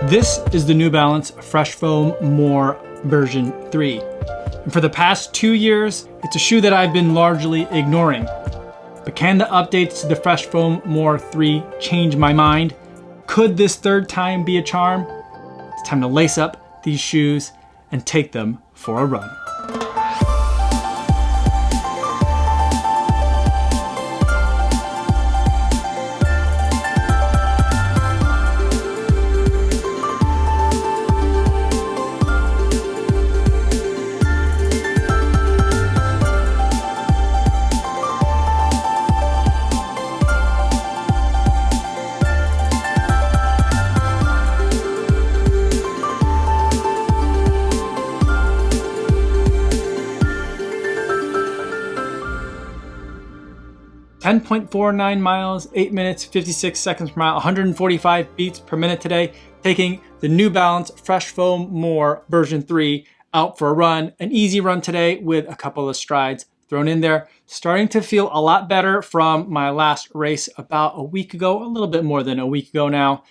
This is the New Balance Fresh Foam More version 3. And for the past 2 years, it's a shoe that I've been largely ignoring. But can the updates to the Fresh Foam More 3 change my mind? Could this third time be a charm? It's time to lace up these shoes and take them for a run. .49 miles, 8 minutes, 56 seconds per mile, 145 beats per minute today, taking the New Balance Fresh Foam More version 3 out for a run. An easy run today with a couple of strides thrown in there. Starting to feel a lot better from my last race about a week ago, a little bit more than a week ago now,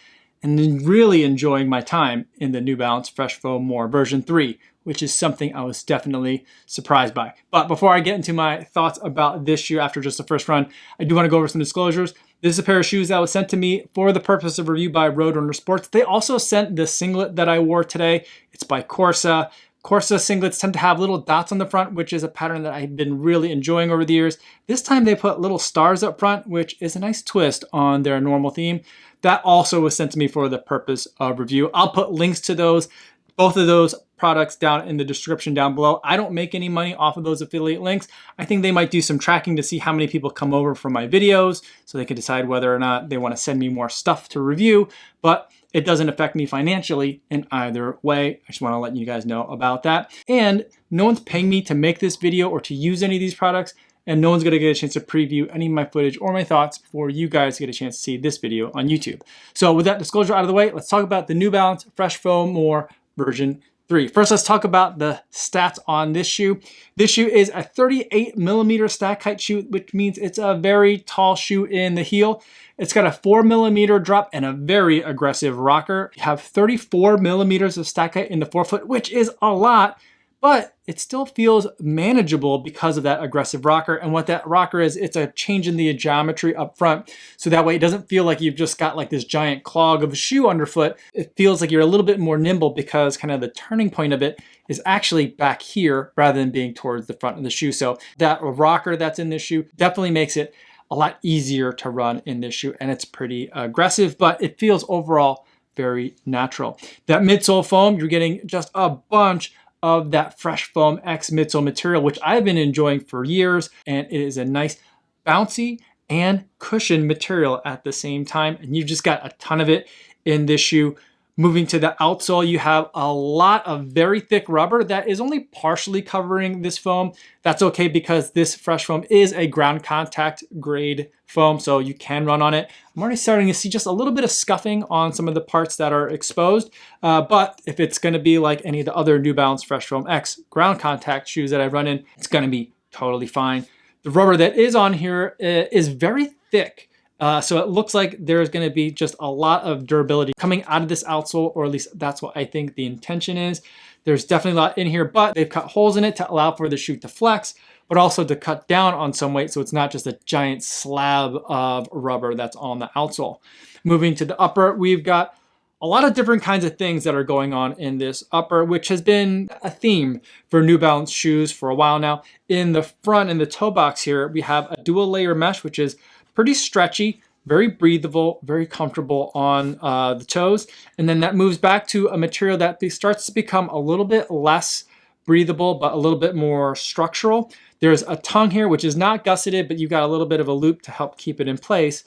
and then really enjoying my time in the New Balance Fresh Foam More version 3, which is something I was definitely surprised by. But before I get into my thoughts about this shoe after just the first run, I do want to go over some disclosures. This is a pair of shoes that was sent to me for the purpose of review by Roadrunner Sports. They also sent the singlet that I wore today. It's by Corsa. Corsa singlets tend to have little dots on the front, which is a pattern that I've been really enjoying over the years. This time they put little stars up front, which is a nice twist on their normal theme. That also was sent to me for the purpose of review. I'll put links to both of those products down in the description down below. I don't make any money off of those affiliate links. I think they might do some tracking to see how many people come over from my videos so they can decide whether or not they want to send me more stuff to review, but it doesn't affect me financially in either way. I just want to let you guys know about that. And no one's paying me to make this video or to use any of these products, and no one's going to get a chance to preview any of my footage or my thoughts before you guys get a chance to see this video on YouTube. So with that disclosure out of the way, let's talk about the New Balance Fresh Foam More version 3. First, let's talk about the stats on this shoe. This shoe is a 38 millimeter stack height shoe, which means it's a very tall shoe in the heel. It's got a 4 millimeter drop and a very aggressive rocker. You have 34 millimeters of stack height in the forefoot, which is a lot, but it still feels manageable because of that aggressive rocker. And what that rocker is, it's a change in the geometry up front. So that way it doesn't feel like you've just got like this giant clog of a shoe underfoot. It feels like you're a little bit more nimble because kind of the turning point of it is actually back here rather than being towards the front of the shoe. So that rocker that's in this shoe definitely makes it a lot easier to run in this shoe. And it's pretty aggressive, but it feels overall very natural. That midsole foam, you're getting just a bunch of that Fresh Foam X midsole material, which I've been enjoying for years. And it is a nice bouncy and cushion material at the same time. And you've just got a ton of it in this shoe. Moving to the outsole, you have a lot of very thick rubber that is only partially covering this foam. That's okay because this Fresh Foam is a ground contact grade foam, so you can run on it. I'm already starting to see just a little bit of scuffing on some of the parts that are exposed, but if it's gonna be like any of the other New Balance Fresh Foam X ground contact shoes that I run in, it's gonna be totally fine. The rubber that is on here is very thick. So it looks like there's going to be just a lot of durability coming out of this outsole, or at least that's what I think the intention is. There's definitely a lot in here, but they've cut holes in it to allow for the shoe to flex, but also to cut down on some weight so it's not just a giant slab of rubber that's on the outsole. Moving to the upper, we've got a lot of different kinds of things that are going on in this upper, which has been a theme for New Balance shoes for a while now. In the front, in the toe box here, we have a dual layer mesh, which is pretty stretchy, very breathable, very comfortable on the toes. And then that moves back to a material that starts to become a little bit less breathable, but a little bit more structural. There's a tongue here, which is not gusseted, but you've got a little bit of a loop to help keep it in place.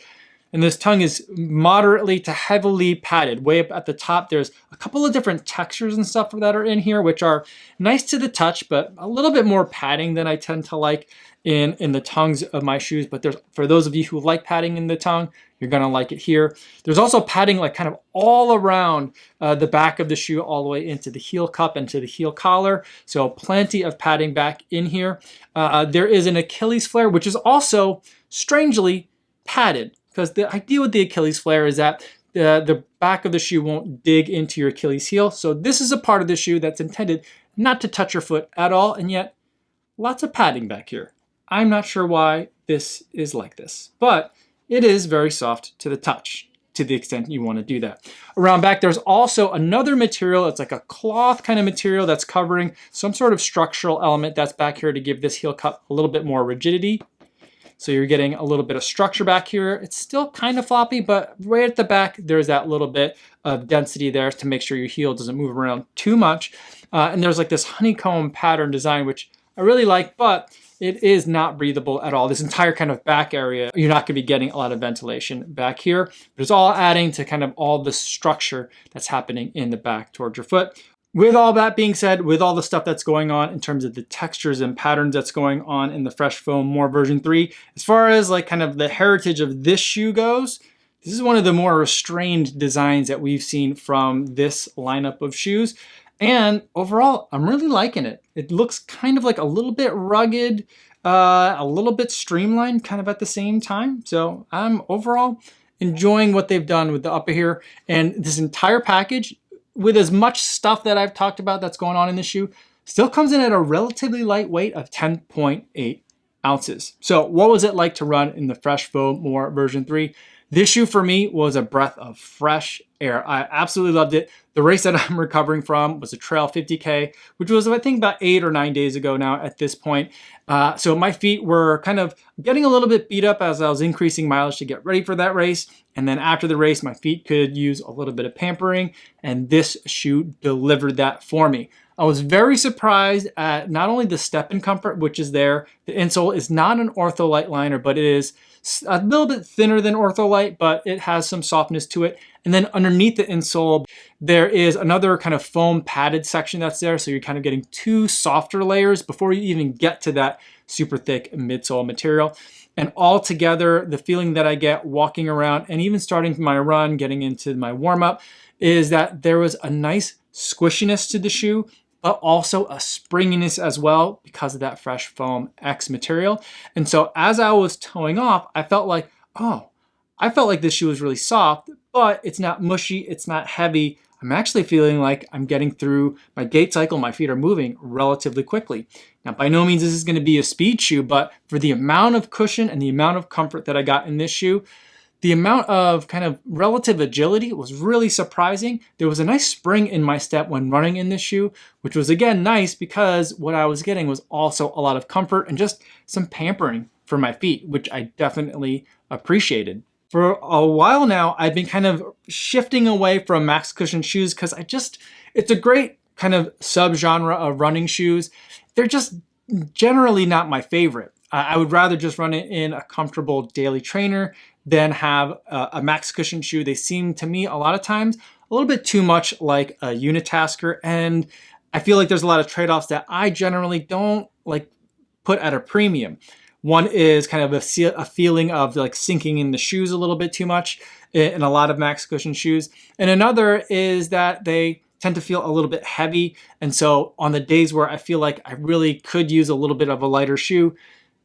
And this tongue is moderately to heavily padded. Way up at the top, there's a couple of different textures and stuff that are in here, which are nice to the touch, but a little bit more padding than I tend to like in the tongues of my shoes. But for those of you who like padding in the tongue, you're gonna like it here. There's also padding like kind of all around the back of the shoe, all the way into the heel cup and to the heel collar. So plenty of padding back in here. There is an Achilles flare, which is also strangely padded, because the idea with the Achilles flare is that the back of the shoe won't dig into your Achilles heel. So this is a part of the shoe that's intended not to touch your foot at all, and yet lots of padding back here. I'm not sure why this is like this, but it is very soft to the touch to the extent you want to do that. Around back, there's also another material. It's like a cloth kind of material that's covering some sort of structural element that's back here to give this heel cup a little bit more rigidity. So you're getting a little bit of structure back here. It's still kind of floppy, but right at the back, there's that little bit of density there to make sure your heel doesn't move around too much. And there's like this honeycomb pattern design, which I really like, but it is not breathable at all. This entire kind of back area, you're not gonna be getting a lot of ventilation back here, but it's all adding to kind of all the structure that's happening in the back towards your foot. With all that being said, with all the stuff that's going on in terms of the textures and patterns that's going on in the Fresh Foam More version 3, as far as like kind of the heritage of this shoe goes, this is one of the more restrained designs that we've seen from this lineup of shoes. And overall, I'm really liking it. It looks kind of like a little bit rugged, a little bit streamlined kind of at the same time. So I'm overall enjoying what they've done with the upper here. And this entire package, with as much stuff that I've talked about that's going on in this shoe, still comes in at a relatively light weight of 10.8 ounces. So what was it like to run in the Fresh Foam More version 3? This shoe for me was a breath of fresh air. I absolutely loved it. The race that I'm recovering from was a trail 50K, which was I think about 8 or 9 days ago now at this point. So my feet were kind of getting a little bit beat up as I was increasing mileage to get ready for that race. And then after the race, my feet could use a little bit of pampering, and this shoe delivered that for me. I was very surprised at not only the step-in comfort, which is there. The insole is not an Ortholite liner, but it is a little bit thinner than Ortholite, but it has some softness to it. And then underneath the insole, there is another kind of foam padded section that's there. So you're kind of getting two softer layers before you even get to that super thick midsole material. And all together, the feeling that I get walking around and even starting my run, getting into my warm-up, is that there was a nice squishiness to the shoe, but also a springiness as well because of that Fresh Foam X material. And so as I was toeing off, I felt like, oh, I felt like this shoe was really soft, but it's not mushy, it's not heavy. I'm actually feeling like I'm getting through my gait cycle, my feet are moving relatively quickly. Now, by no means this is gonna be a speed shoe, but for the amount of cushion and the amount of comfort that I got in this shoe, the amount of kind of relative agility was really surprising. There was a nice spring in my step when running in this shoe, which was again nice because what I was getting was also a lot of comfort and just some pampering for my feet, which I definitely appreciated. For a while now, I've been kind of shifting away from max cushion shoes because it's a great kind of subgenre of running shoes. They're just generally not my favorite. I would rather just run it in a comfortable daily trainer than have a max cushion shoe. They seem to me a lot of times a little bit too much like a unitasker, and I feel like there's a lot of trade-offs that I generally don't like put at a premium. One is kind of a feeling of like sinking in the shoes a little bit too much in a lot of max cushion shoes. And another is that they tend to feel a little bit heavy. And so on the days where I feel like I really could use a little bit of a lighter shoe,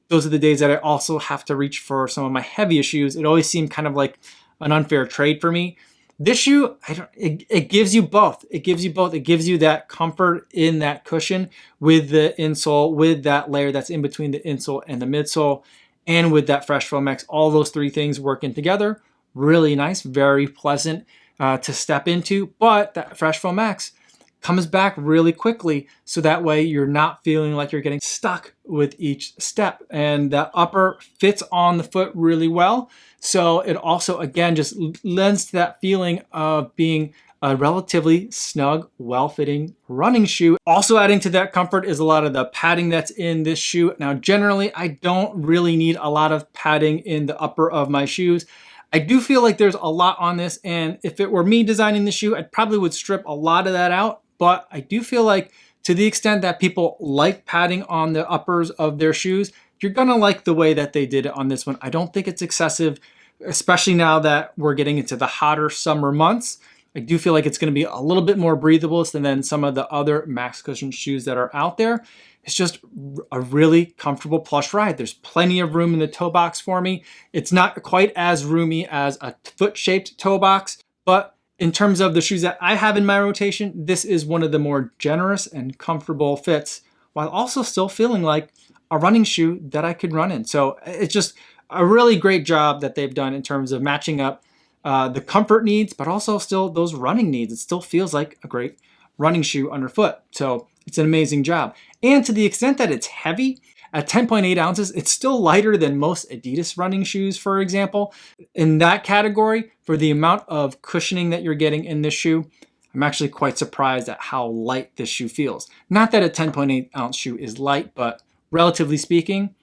those are the days that I also have to reach for some of my heavier shoes. It always seemed kind of like an unfair trade for me. This shoe, it gives you both. It gives you both. It gives you that comfort in that cushion with the insole, with that layer that's in between the insole and the midsole, and with that Fresh Foam X. All those three things working together. Really nice, very pleasant to step into. But that Fresh Foam X comes back really quickly, so that way you're not feeling like you're getting stuck with each step. And the upper fits on the foot really well. So it also, again, just lends to that feeling of being a relatively snug, well-fitting running shoe. Also adding to that comfort is a lot of the padding that's in this shoe. Now, generally, I don't really need a lot of padding in the upper of my shoes. I do feel like there's a lot on this, and if it were me designing the shoe, I probably would strip a lot of that out. But I do feel like to the extent that people like padding on the uppers of their shoes, you're gonna like the way that they did it on this one. I don't think it's excessive, especially now that we're getting into the hotter summer months. I do feel like it's gonna be a little bit more breathable than some of the other max cushion shoes that are out there. It's just a really comfortable plush ride. There's plenty of room in the toe box for me. It's not quite as roomy as a foot-shaped toe box, But in terms of the shoes that I have in my rotation, this is one of the more generous and comfortable fits, while also still feeling like a running shoe that I could run in. So it's just a really great job that they've done in terms of matching up the comfort needs, but also still those running needs. It still feels like a great running shoe underfoot. So it's an amazing job. And to the extent that it's heavy, at 10.8 ounces, it's still lighter than most Adidas running shoes, for example. In that category, for the amount of cushioning that you're getting in this shoe, I'm actually quite surprised at how light this shoe feels. Not that a 10.8 ounce shoe is light, but relatively speaking,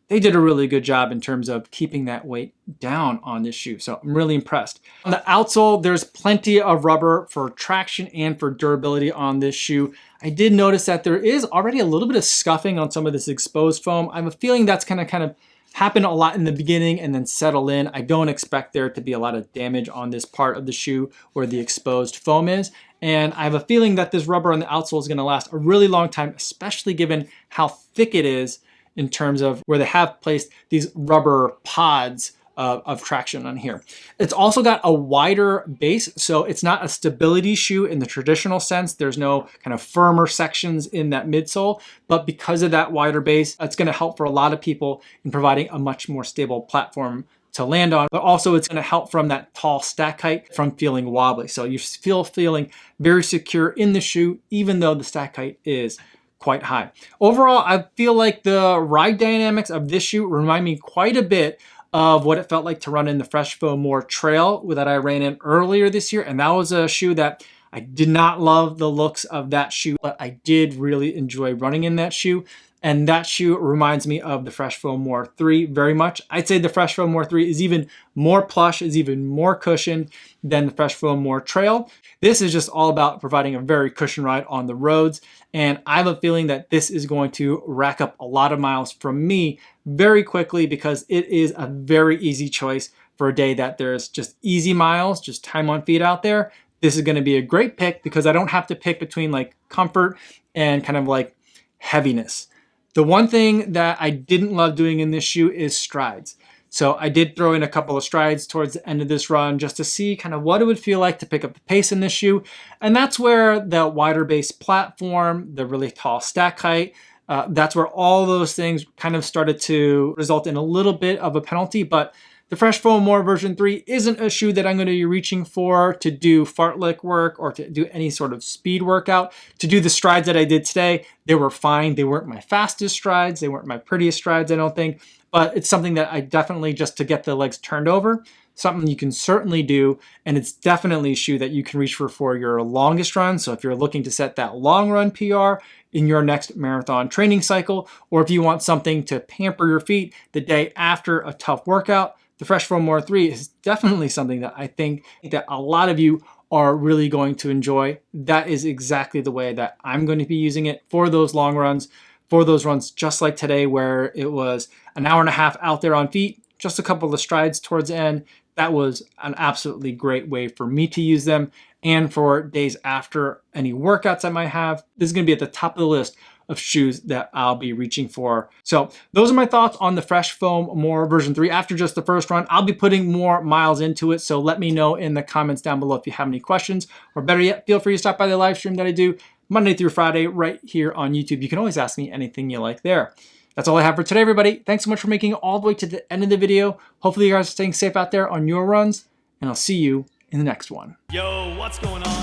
they did a really good job in terms of keeping that weight down on this shoe. So I'm really impressed. On the outsole, there's plenty of rubber for traction and for durability on this shoe. I did notice that there is already a little bit of scuffing on some of this exposed foam. I have a feeling that's gonna kind of happen a lot in the beginning and then settle in. I don't expect there to be a lot of damage on this part of the shoe where the exposed foam is. And I have a feeling that this rubber on the outsole is gonna last a really long time, especially given how thick it is in terms of where they have placed these rubber pods of traction on here. It's also got a wider base, so it's not a stability shoe in the traditional sense. There's no kind of firmer sections in that midsole, but because of that wider base, it's gonna help for a lot of people in providing a much more stable platform to land on, but also it's gonna help from that tall stack height from feeling wobbly. So you feel feeling very secure in the shoe, even though the stack height is quite high. Overall, I feel like the ride dynamics of this shoe remind me quite a bit of what it felt like to run in the Fresh Foam More Trail that I ran in earlier this year. And that was a shoe that I did not love the looks of that shoe, but I did really enjoy running in that shoe. And that shoe reminds me of the Fresh Foam More 3 very much. I'd say the Fresh Foam More 3 is even more plush, is even more cushioned than the Fresh Foam More Trail. This is just all about providing a very cushioned ride on the roads. And I have a feeling that this is going to rack up a lot of miles from me very quickly because it is a very easy choice for a day that there's just easy miles, just time on feet out there. This is gonna be a great pick because I don't have to pick between like comfort and kind of like heaviness. The one thing that I didn't love doing in this shoe is strides. So I did throw in a couple of strides towards the end of this run just to see kind of what it would feel like to pick up the pace in this shoe. And that's where the wider base platform, the really tall stack height, that's where all those things kind of started to result in a little bit of a penalty. But the Fresh Foam More version 3 isn't a shoe that I'm going to be reaching for to do fartlek work or to do any sort of speed workout. To do the strides that I did today, they were fine. They weren't my fastest strides. They weren't my prettiest strides, I don't think. But it's something that I definitely, just to get the legs turned over, something you can certainly do. And it's definitely a shoe that you can reach for your longest run. So if you're looking to set that long run PR in your next marathon training cycle, or if you want something to pamper your feet the day after a tough workout, the Fresh Foam More 3 is definitely something that I think that a lot of you are really going to enjoy. That is exactly the way that I'm going to be using it for those long runs, for those runs just like today where it was an hour and a half out there on feet, just a couple of strides towards the end. That was an absolutely great way for me to use them. And for days after any workouts I might have, this is going to be at the top of the list of shoes that I'll be reaching for. So those are my thoughts on the Fresh Foam More version 3 after just the first run. I'll be putting more miles into it, so let me know in the comments down below if you have any questions, or better yet, feel free to stop by the live stream that I do Monday through Friday right here on YouTube. You can always ask me anything you like there. That's all I have for today, everybody. Thanks so much for making it all the way to the end of the video. Hopefully you guys are staying safe out there on your runs, and I'll see you in the next one. Yo, what's going on?